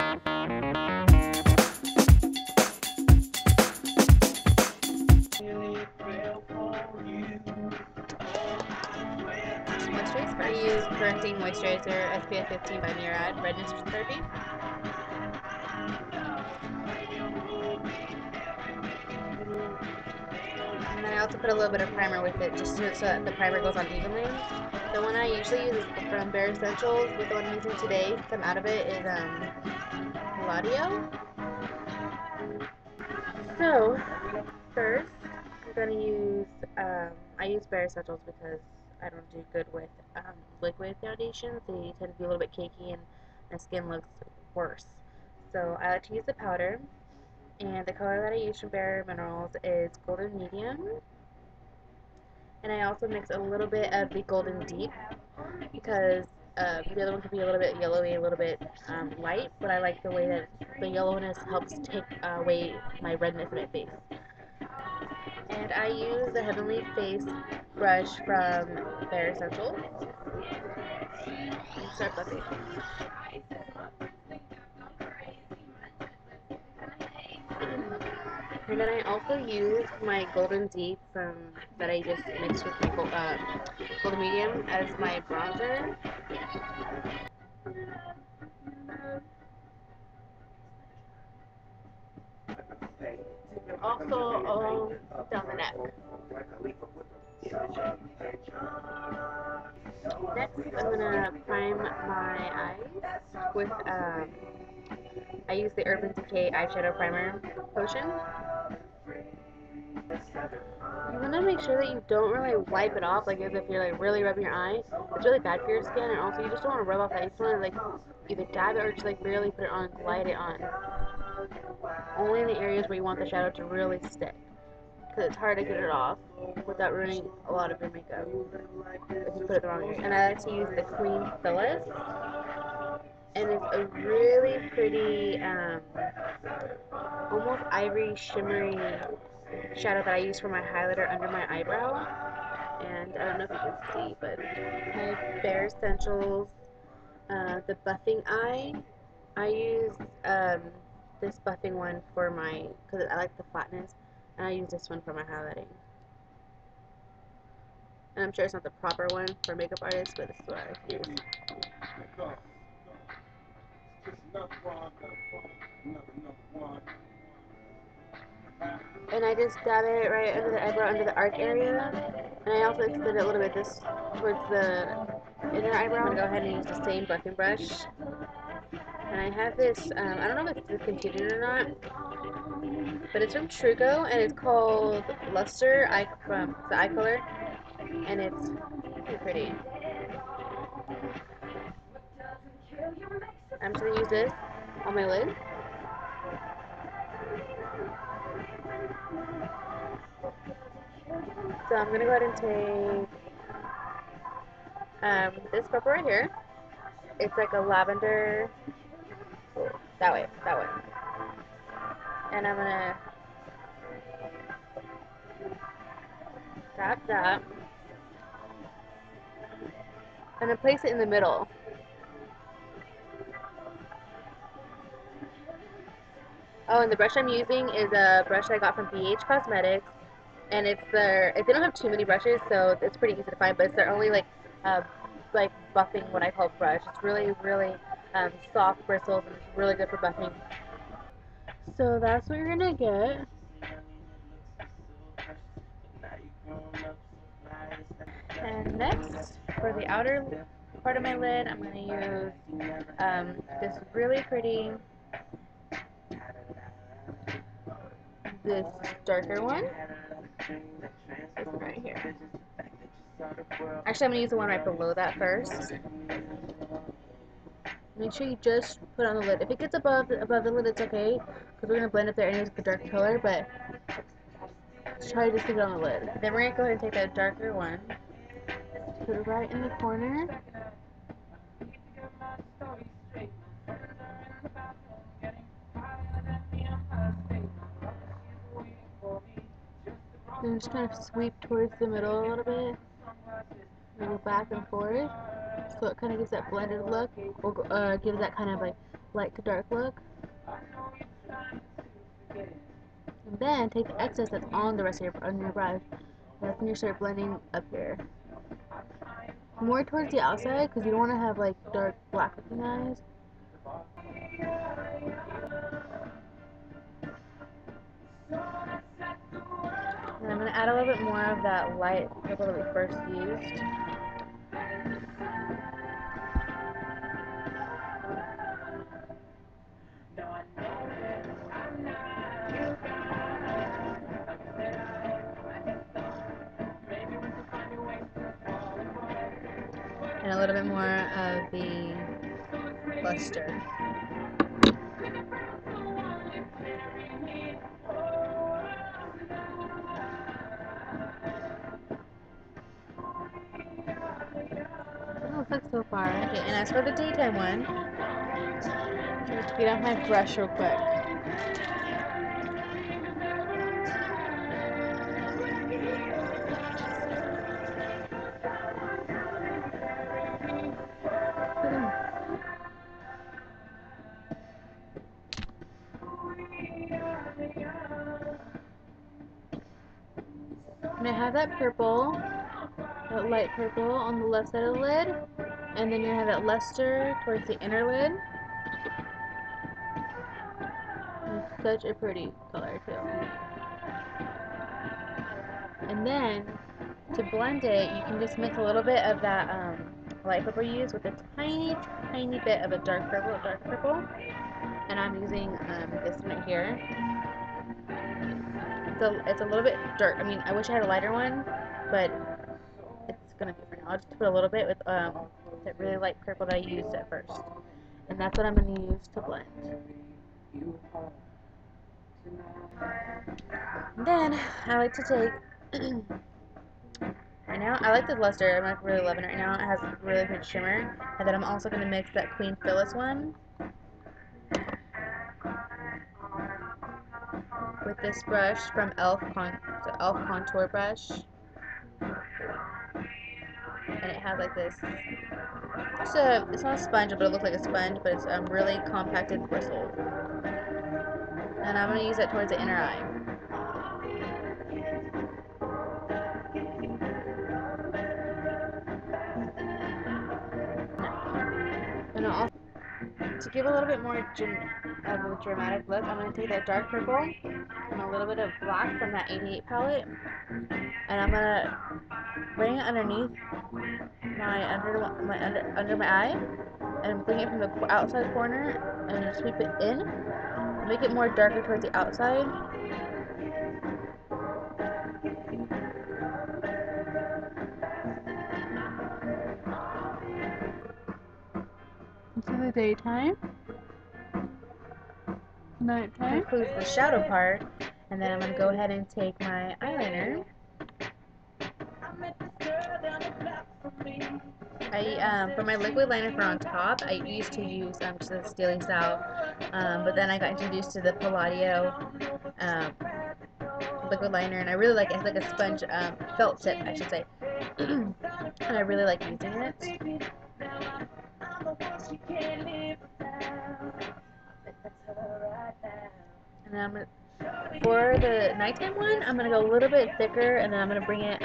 Moisturizer. I use Correcting Moisturizer SPF 15 by Murad Redness Therapy. And then I also put a little bit of primer with it, just so that the primer goes on evenly. The one I usually use is from Bare Essentials, but the one I'm using today, some out of it, is Gladio. So, first, I'm going to use, I use Bare Essentials because I don't do good with liquid foundations. They tend to be a little bit cakey and my skin looks worse. So I like to use the powder, and the color that I use from Bare Minerals is Golden Medium. And I also mix a little bit of the Golden Deep because the other one could be a little bit yellowy, a little bit light, but I like the way that the yellowness helps take away my redness in my face. And I use the Heavenly Face brush from Bare Essentials. Start buffing. And then I also use my Golden Deep that I just mixed with my Golden Medium as my bronzer. Also down the neck. Next, I'm gonna prime my eyes with I use the Urban Decay eyeshadow primer potion. You want to make sure that you don't really wipe it off, like as if you're like really rubbing your eye. It's really bad for your skin, and also you just don't want to rub off that. You just want to like either dab it or just like barely put it on, glide it on. Only in the areas where you want the shadow to really stick, because it's hard to get it off without ruining a lot of your makeup if you put it the wrong area. And I like to use the Queen Phyllis, and it's a really pretty, almost ivory shimmery shadow that I use for my highlighter under my eyebrow. And I don't know if you can see, but my Bare Essentials, the buffing eye, I use this buffing one for my, because I like the flatness, and I use this one for my highlighting. And I'm sure it's not the proper one for makeup artists, but this is what I use. And I just dab it right under the eyebrow, under the arch area. And I also extend it a little bit this towards the inner eyebrow. I'm going to go ahead and use the same buffing brush. And I have this, I don't know if it's discontinued or not, but it's from Truco, and it's called Luster from the eye color. And it's pretty pretty. I'm just going to use this on my lid. So I'm going to go ahead and take this purple right here. It's like a lavender, that way. And I'm going to tap that. I'm going to place it in the middle. Oh, and the brush I'm using is a brush I got from BH Cosmetics. And it's they don't have too many brushes, so it's pretty easy to find, but it's their only like buffing, what I call brush. It's really, really soft bristles, and it's really good for buffing. So that's what you're gonna get. And next, for the outer part of my lid, I'm gonna use this really pretty, this darker one. This one right here. Actually, I'm going to use the one right below that first. Make sure you just put it on the lid. If it gets above the lid, it's okay, because we're going to blend up there anyways with the dark color, but try to just leave it on the lid. Then we're going to go ahead and take that darker one, put it right in the corner. And just kind of sweep towards the middle a little bit. And go back and forth. So it kind of gives that blended look. Or gives that kind of like light to dark look. And then take the excess that's on the rest of your brush. And that's when you start blending up here. More towards the outside because you don't want to have like dark black looking eyes. And I'm going to add a little bit more of that light purple that we first used. And a little bit more of the luster. It looks like so far. Okay, and as for the daytime one, just get off my brush real quick. And I have that purple, that light purple on the left side of the lid, and then you have that luster towards the inner lid. It's such a pretty color too. And then to blend it, you can just mix a little bit of that light purple you use with a tiny, tiny bit of a dark purple. And I'm using this one right here. It's a little bit dark. I mean, I wish I had a lighter one, but it's gonna be for now. I'll just put a little bit with that really light purple that I used at first, and that's what I'm gonna use to blend. And then I like to take right now. I like the luster. I'm like really loving it right now. It has a really good shimmer, and then I'm also gonna mix that Queen Phyllis one with this brush from the Elf Contour brush, and it has like this. It's not a sponge, but it looks like a sponge, but it's really compacted bristles. And I'm going to use it towards the inner eye. And also, to give a little bit more of a dramatic look, I'm going to take that dark purple and a little bit of black from that 88 palette, and I'm going to bring it underneath under my eye, and bring it from the outside corner and sweep it in, make it more darker towards the outside. Into the daytime, nighttime. Includes the shadow part, and then I'm going to go ahead and take my eyeliner. For my liquid liner for on top, I used to use just a Steely style, but then I got introduced to the Palladio liquid liner, and I really like it. It has like a sponge felt tip, I should say, and I really like using it. And then I'm gonna, for the nighttime one, I'm gonna go a little bit thicker, and then I'm gonna bring it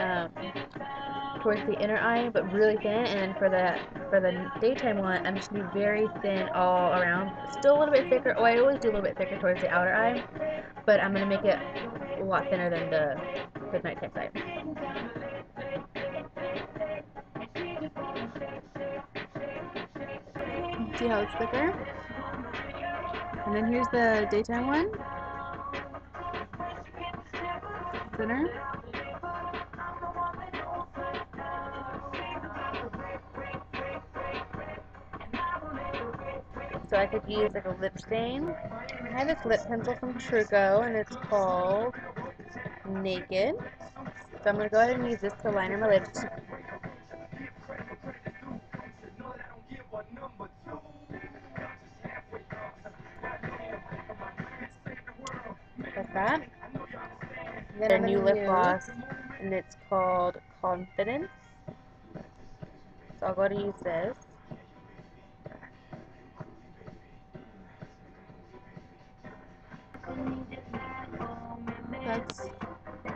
towards the inner eye, but really thin. And then for the daytime one, I'm just gonna be very thin all around. Still a little bit thicker. Oh, I always do a little bit thicker towards the outer eye, but I'm gonna make it a lot thinner than the nighttime side. See how it's thicker? And then here's the daytime one. Thinner. So I could use like a lip stain. I have this lip pencil from Truco, and it's called Naked. So I'm going to go ahead and use this to liner my lips. Like that. Then a new lip gloss, and it's called Confidence. So I'll go to use this.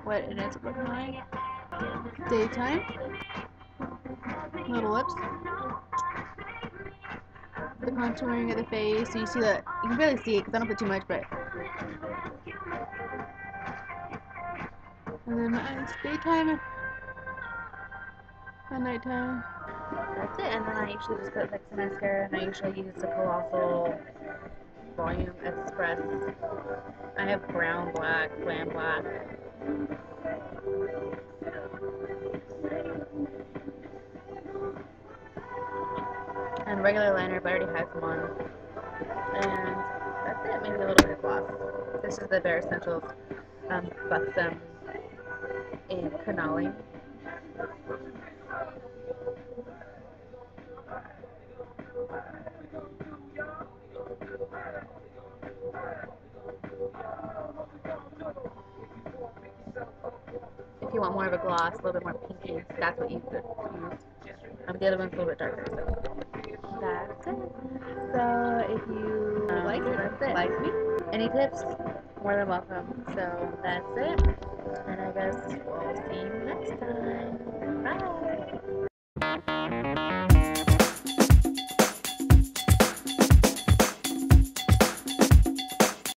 what it is looking like. Daytime. Little lips. The contouring of the face. So you see that, you can barely see it because I don't put too much, but. And then my eyes daytime and nighttime. That's it. And then I usually just put like some mascara, and I usually use the Colossal Volume Express. I have brown, black, glam black. And regular liner, but I already have some on. And that's it. Maybe a little bit of gloss. This is the Bare Essentials Buxom in Canali. If you want more of a gloss, a little bit more pinky, that's what you could use. The other one's a little bit darker, so that's it. So if you like it, like me. Any tips? More than welcome. So that's it. And I guess we'll see you next time. Bye.